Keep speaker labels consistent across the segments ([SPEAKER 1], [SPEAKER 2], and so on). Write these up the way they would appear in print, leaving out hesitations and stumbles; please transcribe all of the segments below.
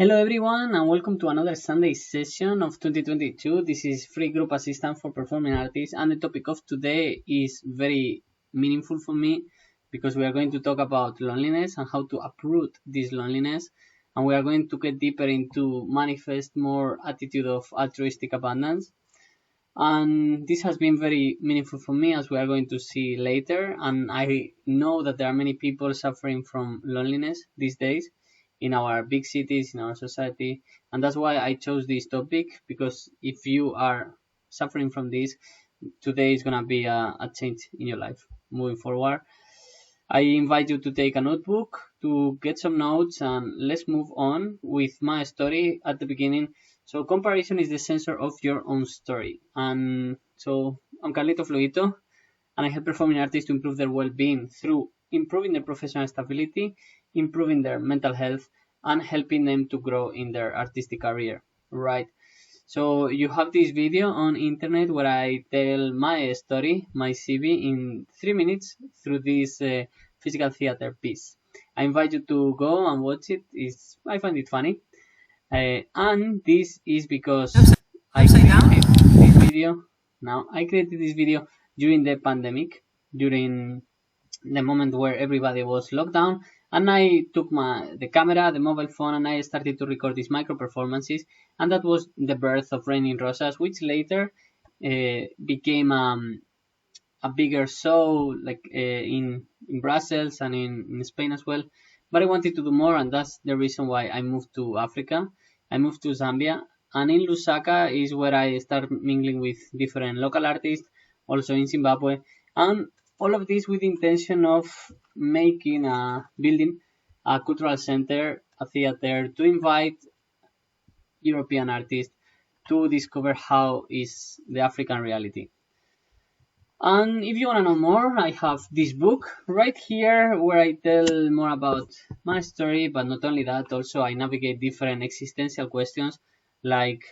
[SPEAKER 1] Hello everyone and welcome to another Sunday session of 2022. This is Free Group Assistant for Performing Artists, and the topic of today is very meaningful for me because we are going to talk about loneliness and how to uproot this loneliness, and we are going to get deeper into manifest more attitude of altruistic abundance. And this has been very meaningful for me, as we are going to see later, and I know that there are many people suffering from loneliness these days in our big cities, in our society, and that's why I chose this topic, because if you are suffering from this, today is gonna be a change in your life moving forward. I invite you to take a notebook to get some notes, and let's move on with my story at the beginning. So comparison is the censor of your own story. And so I'm Carlito Fluito, and I help performing artists to improve their well-being through improving their professional stability, improving their mental health, and helping them to grow in their artistic career. Right. So you have this video on internet where I tell my story, my CV, in 3 minutes through this physical theater piece. I invite you to go and watch it. I find it funny. And this is because I created this video. Now, I created this video during the pandemic, during the moment where everybody was locked down, and I took the camera, the mobile phone, and I started to record these micro performances, and that was the birth of Raining Rosas, which later became a bigger show, like in Brussels and in Spain as well. But I wanted to do more, and that's the reason why I moved to Africa. I moved to Zambia, and in Lusaka is where I started mingling with different local artists, also in Zimbabwe, and all of this with the intention of building a cultural center, a theater, to invite European artists to discover how is the African reality. And if you want to know more, I have this book right here where I tell more about my story, but not only that, also I navigate different existential questions like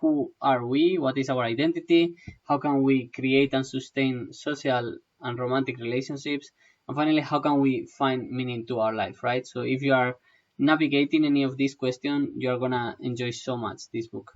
[SPEAKER 1] who are we, what is our identity, how can we create and sustain social and romantic relationships, and finally, how can we find meaning to our life, right? So if you are navigating any of these questions, you're gonna enjoy so much this book.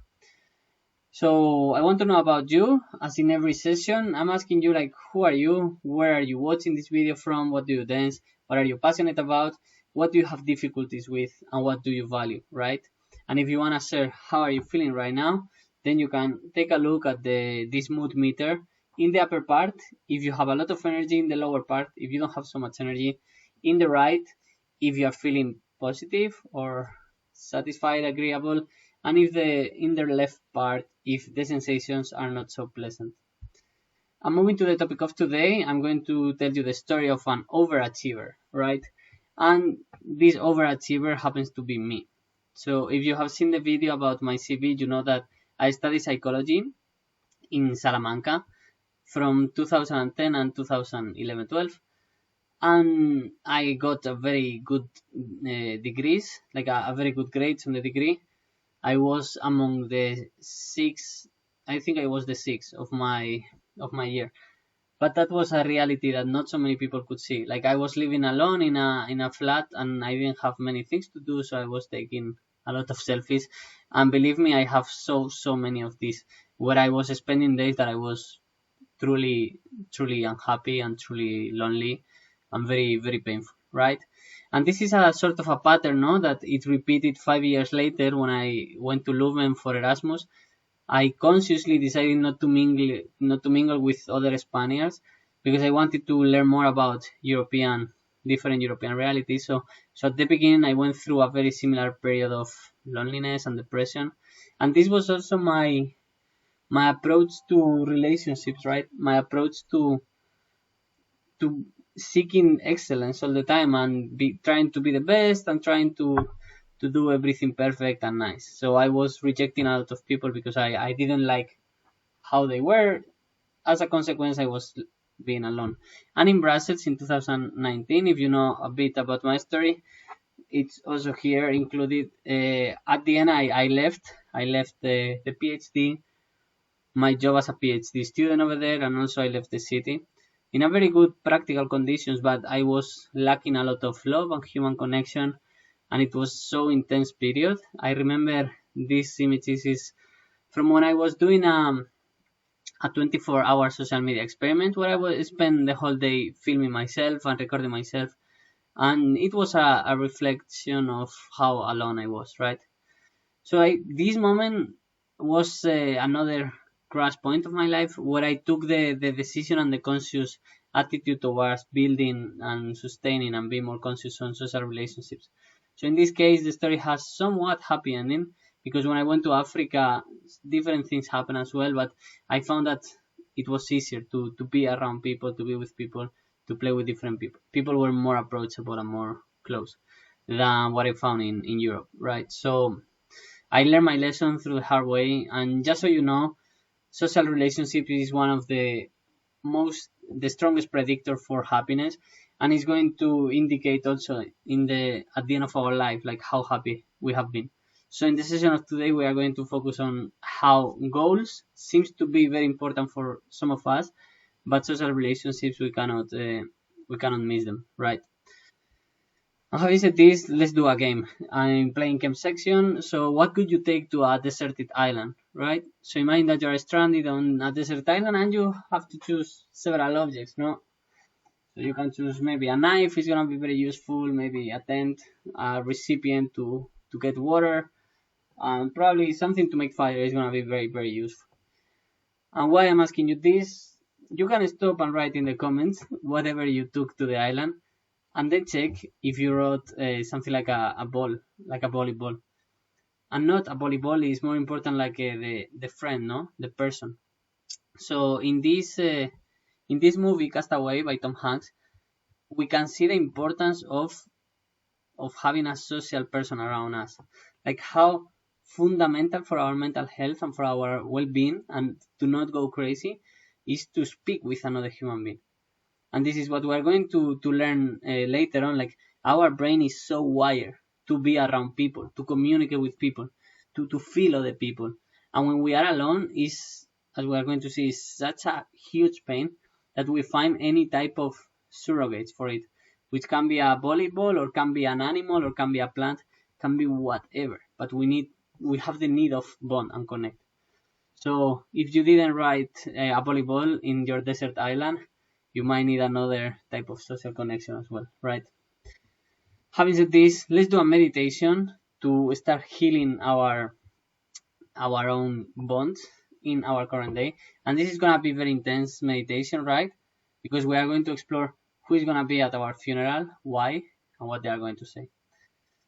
[SPEAKER 1] So I want to know about you. As in every session, I'm asking you, like, who are you? Where are you watching this video from? What do you dance? What are you passionate about? What do you have difficulties with? And what do you value, right? And if you want to share how are you feeling right now, then you can take a look at this mood meter in the upper part. If you have a lot of energy, in the lower part, if you don't have so much energy, in the right, if you are feeling positive or satisfied, agreeable, and if in the left part, if the sensations are not so pleasant. I'm moving to the topic of today. I'm going to tell you the story of an overachiever, right? And this overachiever happens to be me. So if you have seen the video about my CV, you know that I studied psychology in Salamanca from 2010 and 2011-12. And I got a very good degrees, like a very good grades on the degree. I was among the I think I was the sixth of my year. But that was a reality that not so many people could see. Like, I was living alone in a flat, and I didn't have many things to do, so I was taking a lot of selfies. And believe me, I have so many of these, where I was spending days that I was truly unhappy and truly lonely and very, very painful, right? And this is a sort of a pattern, no? That it repeated 5 years later when I went to Leuven for Erasmus. I consciously decided not to mingle with other Spaniards, because I wanted to learn more about different European realities. So at the beginning, I went through a very similar period of loneliness and depression, and this was also my approach to relationships, right? My approach to seeking excellence all the time, and trying to be the best, and trying to do everything perfect and nice. So I was rejecting a lot of people because I didn't like how they were. As a consequence, I was being alone. And in Brussels in 2019, if you know a bit about my story, it's also here included. At the end, I left the PhD, my job as a PhD student over there, and also I left the city in a very good practical conditions, but I was lacking a lot of love and human connection. and it was so intense period. I remember these images is from when I was doing a 24-hour social media experiment where I would spend the whole day filming myself and recording myself, and it was a reflection of how alone I was, right? So this moment was another crash point of my life where I took the decision and the conscious attitude towards building and sustaining and being more conscious on social relationships. So in this case, the story has somewhat happy ending because when I went to Africa, different things happened as well, but I found that it was easier to be around people, to be with people, to play with different people. People were more approachable and more close than what I found in Europe, right? So I learned my lesson through the hard way, and just so you know, social relationship is one of the strongest predictor for happiness, and it's going to indicate also in the at the end of our life, like how happy we have been. So in the session of today, we are going to focus on how goals seems to be very important for some of us, but social relationships we cannot miss them, right? Having said this, let's do a game. I'm playing game section. So what could you take to a deserted island, right? So imagine that you're stranded on a desert island and you have to choose several objects, no? So you can choose maybe a knife is gonna be very useful, maybe a tent, a recipient to get water, and probably something to make fire is gonna be very, very useful. And why I'm asking you this, you can stop and write in the comments whatever you took to the island and then check if you wrote something like a ball, like a volleyball. And not a volleyball is more important like the friend, no? The person. So in this movie Castaway by Tom Hanks, we can see the importance of having a social person around us. Like how fundamental for our mental health and for our well-being and to not go crazy is to speak with another human being. And this is what we're going to learn later on. Like our brain is so wired to be around people, to communicate with people, to feel other people. And when we are alone is, as we are going to see, is such a huge pain that we find any type of surrogates for it, which can be a volleyball or can be an animal or can be a plant, can be whatever, but we have the need of bond and connect. So if you didn't write a volleyball in your desert island, you might need another type of social connection as well, right? Having said this, let's do a meditation to start healing our own bonds in our current day. And this is gonna be very intense meditation, right? Because we are going to explore who is gonna be at our funeral, why, and what they are going to say.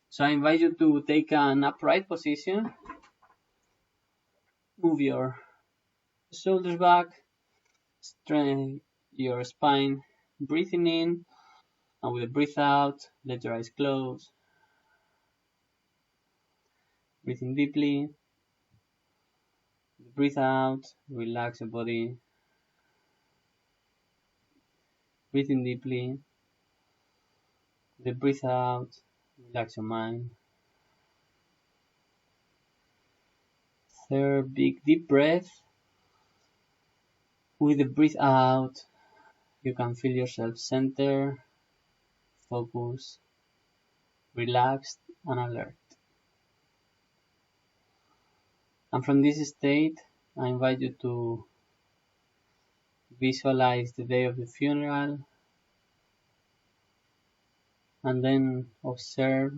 [SPEAKER 1] So I invite you to take an upright position, move your shoulders back, strengthen your spine, breathing in, and with the breath out, let your eyes close. Breathing deeply, breathe out, relax your body. Breathing deeply, the breath out, relax your mind. Third big deep breath. With the breath out, you can feel yourself centered, focused, relaxed, and alert. And from this state, I invite you to visualize the day of the funeral and then observe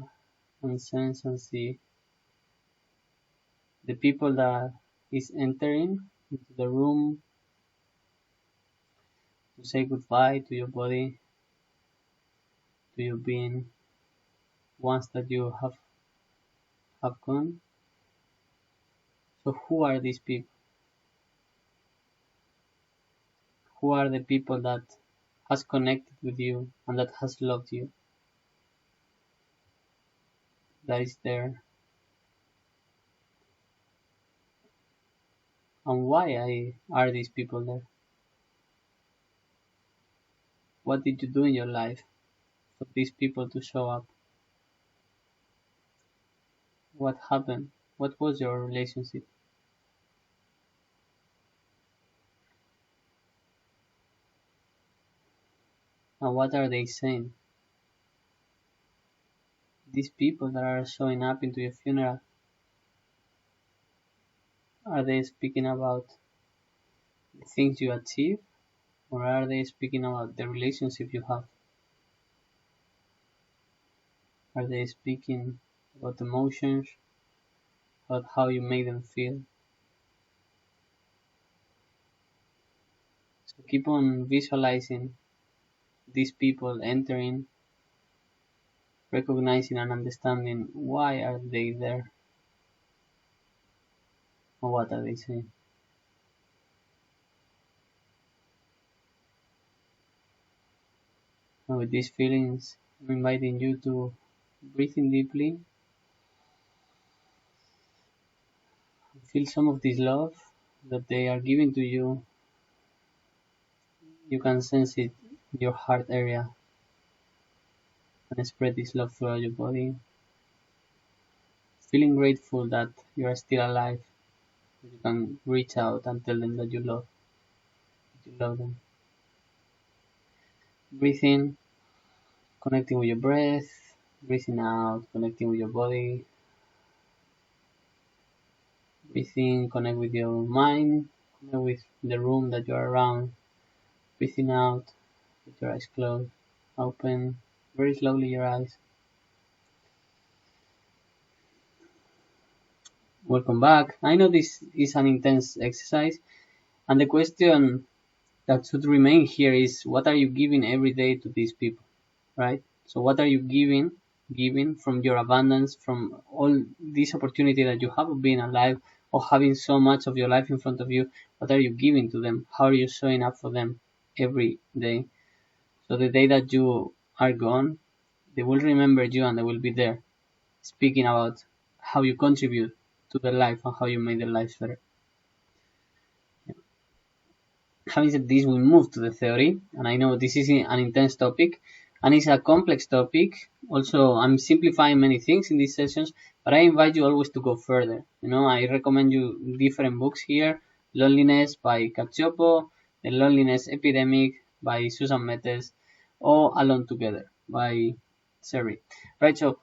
[SPEAKER 1] and sense and see the people that is entering into the room to say goodbye to your body, to your being, once that you have gone. So who are these people? Who are the people that has connected with you and that has loved you? That is there. And why are these people there? What did you do in your life for these people to show up? What happened? What was your relationship? And what are they saying? These people that are showing up into your funeral, are they speaking about the things you achieve, or are they speaking about the relationship you have? Are they speaking about emotions, about how you make them feel? So keep on visualizing these people entering, recognizing and understanding why are they there, or what are they saying. And with these feelings, I'm inviting you to breathe in deeply, feel some of this love that they are giving to you. You can sense it in your heart area and spread this love throughout your body. Feeling grateful that you are still alive, that you can reach out and tell them that you love them. Breathe in, connecting with your breath, breathing out, connecting with your body. Breathe in, connect with your mind, connect with the room that you are around. Breathing out, with your eyes closed. Open very slowly your eyes. Welcome back. I know this is an intense exercise, and the question that should remain here is, what are you giving every day to these people, right? So what are you giving from your abundance, from all this opportunity that you have of being alive, or having so much of your life in front of you? What are you giving to them? How are you showing up for them every day? So the day that you are gone, they will remember you and they will be there speaking about how you contribute to their life and how you make their lives better. Having said this, we move to the theory, and I know this is an intense topic and it's a complex topic. Also, I'm simplifying many things in these sessions, but I invite you always to go further. I recommend you different books here: Loneliness by Cacciopo, The Loneliness Epidemic by Susan Metes, or Alone Together by Seri. Right, so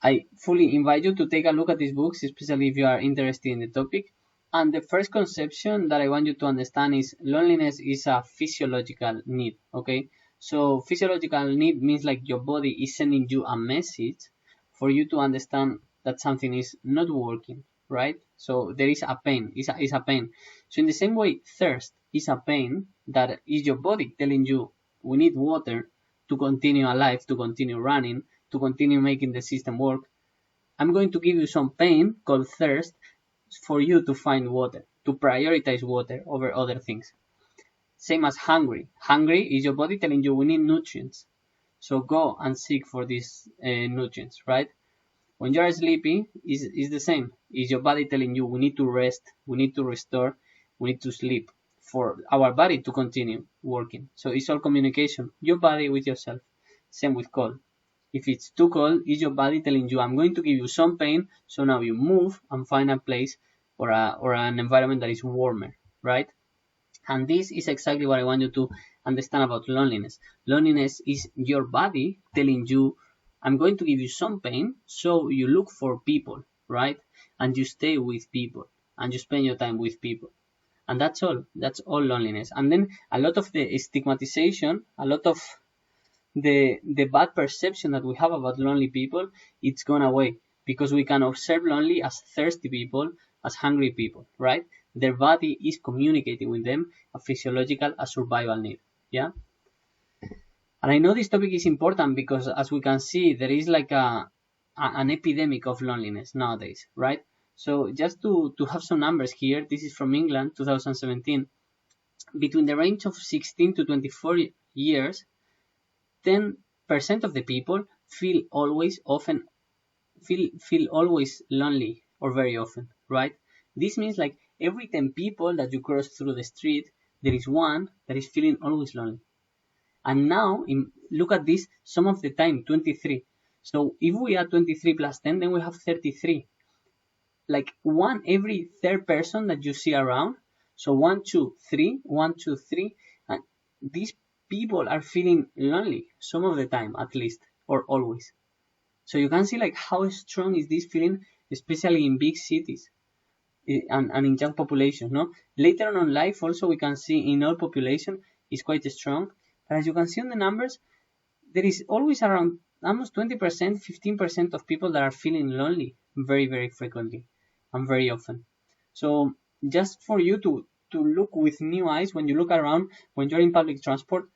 [SPEAKER 1] I fully invite you to take a look at these books, especially if you are interested in the topic. And the first conception that I want you to understand is loneliness is a physiological need, okay? So physiological need means like your body is sending you a message for you to understand that something is not working, right? So there is a pain, is a pain. So in the same way, thirst is a pain that is your body telling you we need water to continue alive, to continue running, to continue making the system work. I'm going to give you some pain called thirst for you to find water, to prioritize water over other things. Same as hungry. Hungry is your body telling you we need nutrients. So go and seek for these nutrients, right? When you are sleepy, is the same. Is your body telling you we need to rest, we need to restore, we need to sleep for our body to continue working. So it's all communication, your body with yourself. Same with cold. If it's too cold, is your body telling you, I'm going to give you some pain, so now you move and find a place or an environment that is warmer, right? And this is exactly what I want you to understand about loneliness. Loneliness is your body telling you, I'm going to give you some pain, so you look for people, right? And you stay with people, and you spend your time with people. And that's all. That's all loneliness. And then a lot of the stigmatization, a lot of the bad perception that we have about lonely people, it's gone away because we can observe lonely as thirsty people, as hungry people, right? Their body is communicating with them a physiological, a survival need. Yeah. And I know this topic is important because, as we can see, there is like an epidemic of loneliness nowadays, right? So just to have some numbers here, this is from England, 2017. Between the range of 16 to 24 years, 10% of the people feel always lonely or very often, right? This means like every 10 people that you cross through the street, there is one that is feeling always lonely. And now, look at this, some of the time, 23. So if we add 23 plus 10, then we have 33. Like one every third person that you see around. So 1, 2, 3, 1, 2, 3. And these people are feeling lonely some of the time, at least, or always. So you can see like how strong is this feeling, especially in big cities and in young populations. No, later on in life, also we can see in all population is quite strong. But as you can see on the numbers, there is always around almost 20%, 15% of people that are feeling lonely very, very frequently and very often. So just for you to look with new eyes when you look around, when you're in public transport,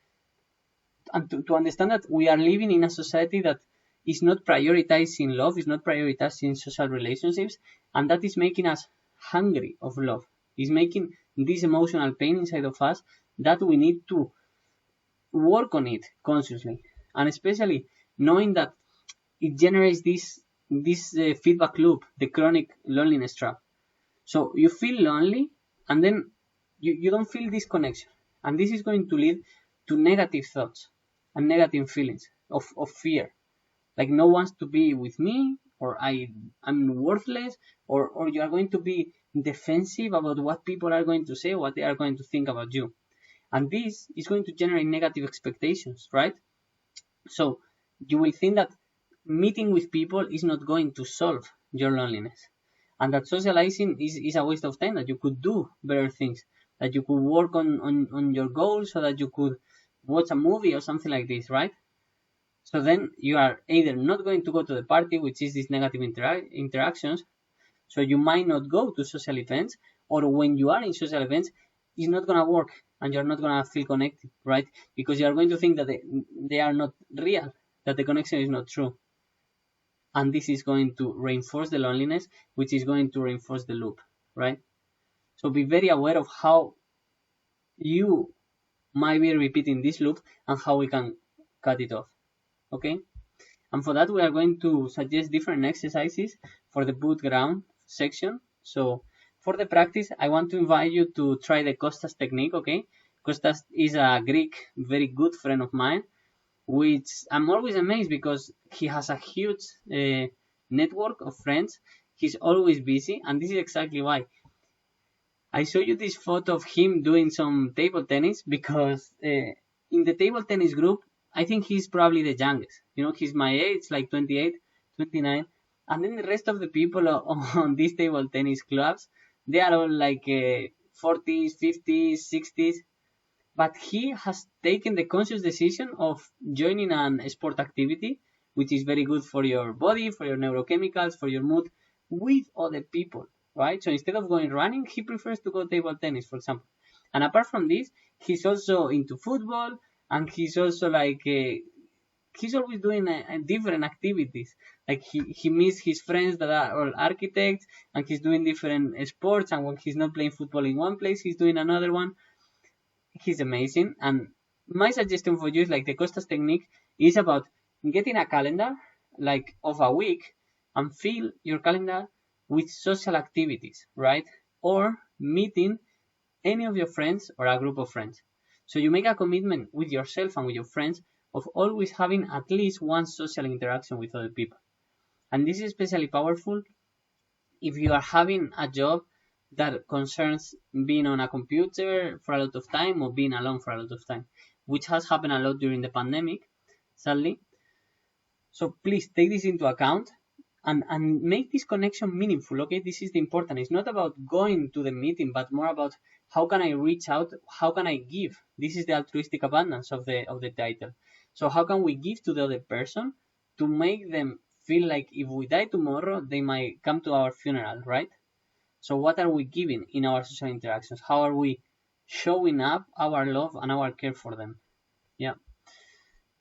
[SPEAKER 1] and to understand that we are living in a society that is not prioritizing love, is not prioritizing social relationships, and that is making us hungry of love, is making this emotional pain inside of us that we need to work on it consciously, and especially knowing that it generates this feedback loop, the chronic loneliness trap. So you feel lonely, and then you don't feel this connection, and this is going to lead to negative thoughts and negative feelings of fear, like no one wants to be with me, or I'm worthless, or you are going to be defensive about what people are going to say, what they are going to think about you, and this is going to generate negative expectations, right? So you will think that meeting with people is not going to solve your loneliness, and that socializing is a waste of time, that you could do better things, that you could work on your goals, so that you could watch a movie or something like this, right? So then you are either not going to go to the party, which is these negative interactions, so you might not go to social events, or when you are in social events, it's not going to work and you're not going to feel connected, right? Because you are going to think that they are not real, that the connection is not true. And this is going to reinforce the loneliness, which is going to reinforce the loop, right? So be very aware of how you might be repeating this loop and how we can cut it off, okay? And for that, we are going to suggest different exercises for the boot ground section. So for the practice, I want to invite you to try the Costas technique, okay? Costas is a Greek, very good friend of mine, which I'm always amazed because he has a huge network of friends. He's always busy, and this is exactly why. I show you this photo of him doing some table tennis because in the table tennis group, I think he's probably the youngest. You know, he's my age, like 28, 29. And then the rest of the people on these table tennis clubs, they are all like 40s, 50s, 60s. But he has taken the conscious decision of joining an sport activity, which is very good for your body, for your neurochemicals, for your mood, with other people, right? So instead of going running, he prefers to go table tennis, for example. And apart from this, he's also into football, and he's also like he's always doing different activities. Like he meets his friends that are all architects, and he's doing different sports. And when he's not playing football in one place, he's doing another one. He's amazing. And my suggestion for you is like the Costas technique is about getting a calendar like of a week and fill your calendar with social activities, right? Or meeting any of your friends or a group of friends. So you make a commitment with yourself and with your friends of always having at least one social interaction with other people. And this is especially powerful if you are having a job that concerns being on a computer for a lot of time or being alone for a lot of time, which has happened a lot during the pandemic, sadly. So please take this into account and make this connection meaningful, okay? This is the important. It's not about going to the meeting, but more about how can I reach out, how can I give? This is the altruistic abundance of the title. So how can we give to the other person to make them feel like if we die tomorrow, they might come to our funeral, right? So what are we giving in our social interactions? How are we showing up our love and our care for them? Yeah.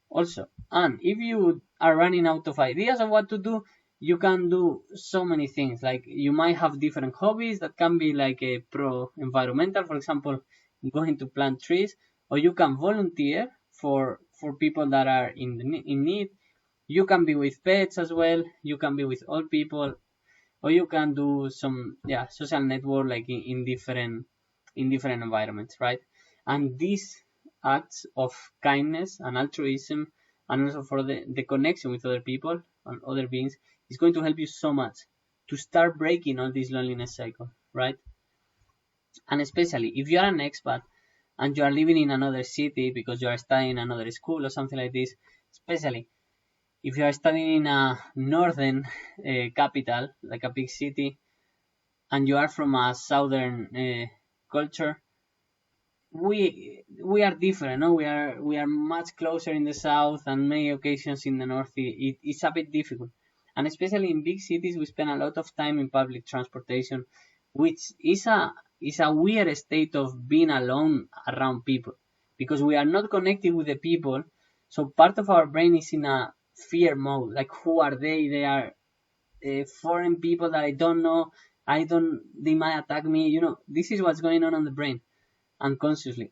[SPEAKER 1] Also, and if you are running out of ideas of what to do, you can do so many things. Like you might have different hobbies that can be like a pro environmental, for example, going to plant trees, or you can volunteer for people that are in need. You can be with pets as well. You can be with old people, or you can do some social network like in different environments, right? And these acts of kindness and altruism, and also for the connection with other people and other beings, is going to help you so much to start breaking all this loneliness cycle, right? And especially if you are an expat and you are living in another city because you are studying in another school or something like this, especially If you are studying in a northern capital, like a big city, and you are from a southern culture, we are different. No, we are much closer in the south, and many occasions in the north it's a bit difficult. And especially in big cities, we spend a lot of time in public transportation, which is a weird state of being alone around people because we are not connected with the people. So part of our brain is in a fear mode, like who are they? They are foreign people that I don't know. They might attack me. This is what's going on the brain unconsciously.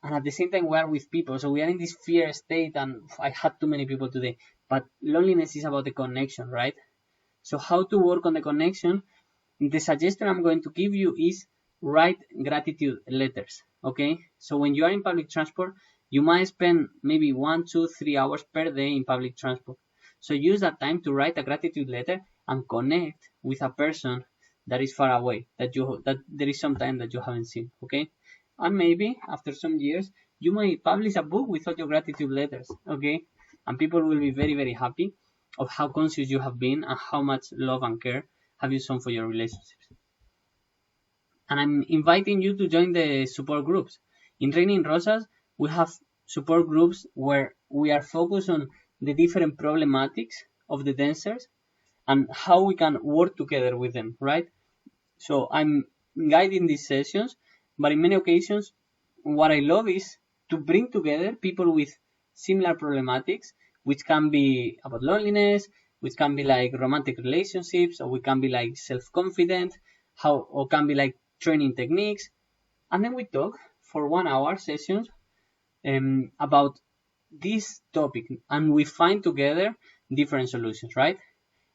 [SPEAKER 1] And at the same time, we are with people. So we are in this fear state, and I had too many people today. But loneliness is about the connection, right? So how to work on the connection? The suggestion I'm going to give you is write gratitude letters. Okay? So when you are in public transport, you might spend maybe 1, 2, 3 hours per day in public transport. So use that time to write a gratitude letter and connect with a person that is far away, that there is some time that you haven't seen. Okay? And maybe after some years, you may publish a book with all your gratitude letters. Okay? And people will be very, very happy of how conscious you have been and how much love and care have you shown for your relationships. And I'm inviting you to join the support groups. In Raining Rosas, we have support groups where we are focused on the different problematics of the dancers and how we can work together with them, right? So I'm guiding these sessions, but in many occasions, what I love is to bring together people with similar problematics, which can be about loneliness, which can be like romantic relationships, or we can be like self-confident, or can be like training techniques, and then we talk for 1 hour sessions about this topic, and we find together different solutions, right?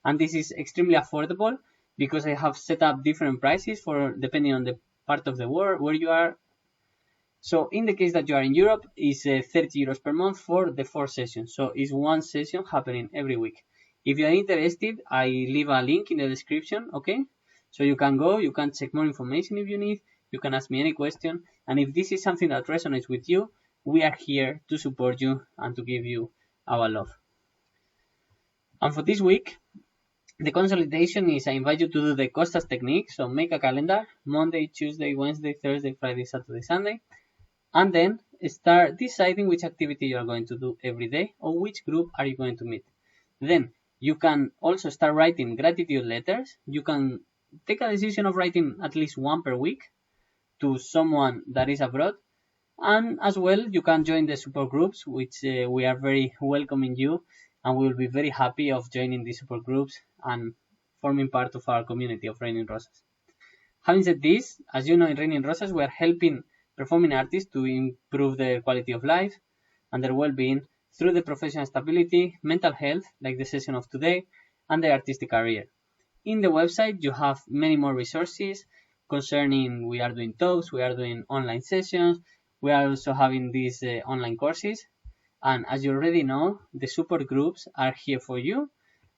[SPEAKER 1] And this is extremely affordable because I have set up different prices for depending on the part of the world where you are. So in the case that you are in Europe, it's 30 euros per month for the 4 sessions. So it's one session happening every week. If you are interested, I leave a link in the description, okay? So you can go, you can check more information if you need, you can ask me any question. And if this is something that resonates with you, we are here to support you and to give you our love. And for this week, the consolidation is I invite you to do the Costas technique. So make a calendar, Monday, Tuesday, Wednesday, Thursday, Friday, Saturday, Sunday. And then start deciding which activity you are going to do every day or which group are you going to meet. Then you can also start writing gratitude letters. You can take a decision of writing at least one per week to someone that is abroad. And as well, you can join the support groups, which we are very welcoming you, and we will be very happy of joining these support groups and forming part of our community of Raining Rosas. Having said this, as you know, in Raining Rosas, we are helping performing artists to improve their quality of life and their well-being through the professional stability, mental health, like the session of today, and their artistic career. In the website, you have many more resources concerning we are doing talks, we are doing online sessions, we are also having these online courses. And as you already know, the support groups are here for you,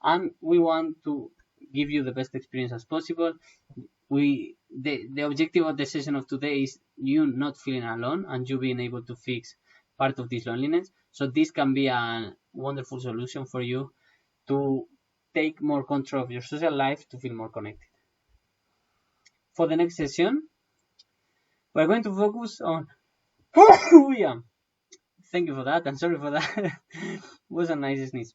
[SPEAKER 1] and we want to give you the best experience as possible. The objective of the session of today is you not feeling alone and you being able to fix part of this loneliness. So this can be a wonderful solution for you to take more control of your social life to feel more connected. For the next session, we're going to focus on Thank you for that. I'm sorry for that. It was a nice sneeze.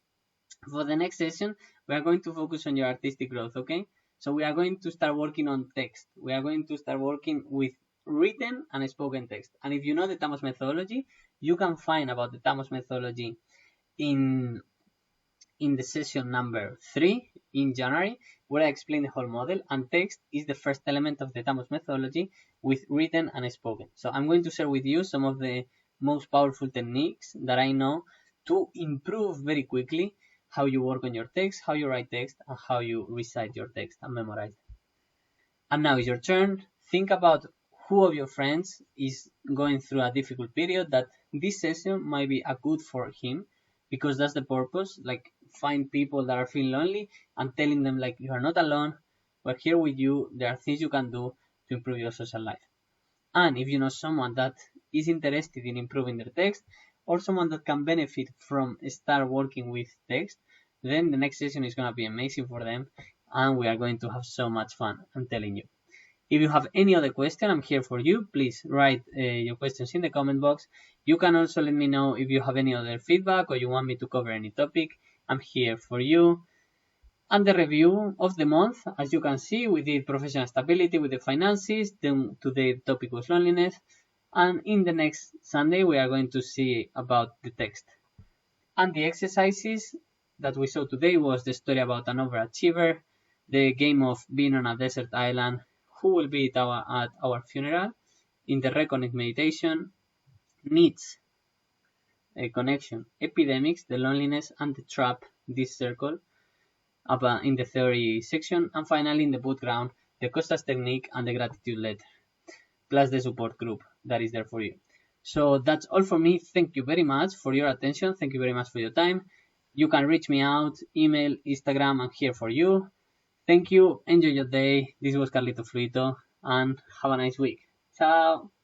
[SPEAKER 1] For the next session, we are going to focus on your artistic growth, okay? So we are going to start working on text. We are going to start working with written and spoken text. And if you know the Tamos methodology, you can find about the Tamos methodology in the session number 3 in January, where I explain the whole model, and text is the first element of the Tamos methodology with written and spoken. So I'm going to share with you some of the most powerful techniques that I know to improve very quickly how you work on your text, how you write text, and how you recite your text and memorize it. And now is your turn. Think about who of your friends is going through a difficult period that this session might be a good for him, because that's the purpose. Like, find people that are feeling lonely and telling them like, you are not alone, we're here with you, there are things you can do to improve your social life. And if you know someone that is interested in improving their text, or someone that can benefit from start working with text, then the next session is going to be amazing for them, and we are going to have so much fun, I'm telling you. If you have any other question, I'm here for you. Please write your questions in the comment box. You can also let me know if you have any other feedback or you want me to cover any topic. I'm here for you. And the review of the month, as you can see, we did professional stability with the finances. Then today the topic was loneliness. And in the next Sunday, we are going to see about the text. And the exercises that we saw today was the story about an overachiever, the game of being on a desert island, who will be at our funeral, in the reconnect meditation, needs, a connection, epidemics, the loneliness and the trap, this circle, in the theory section, and finally in the boot ground, the Costas technique and the gratitude letter, plus the support group that is there for you. So that's all for me. Thank you very much for your attention. Thank you very much for your time. You can reach me out, email, Instagram, I'm here for you. Thank you, enjoy your day. This was Carlito Fluito, and have a nice week. Ciao!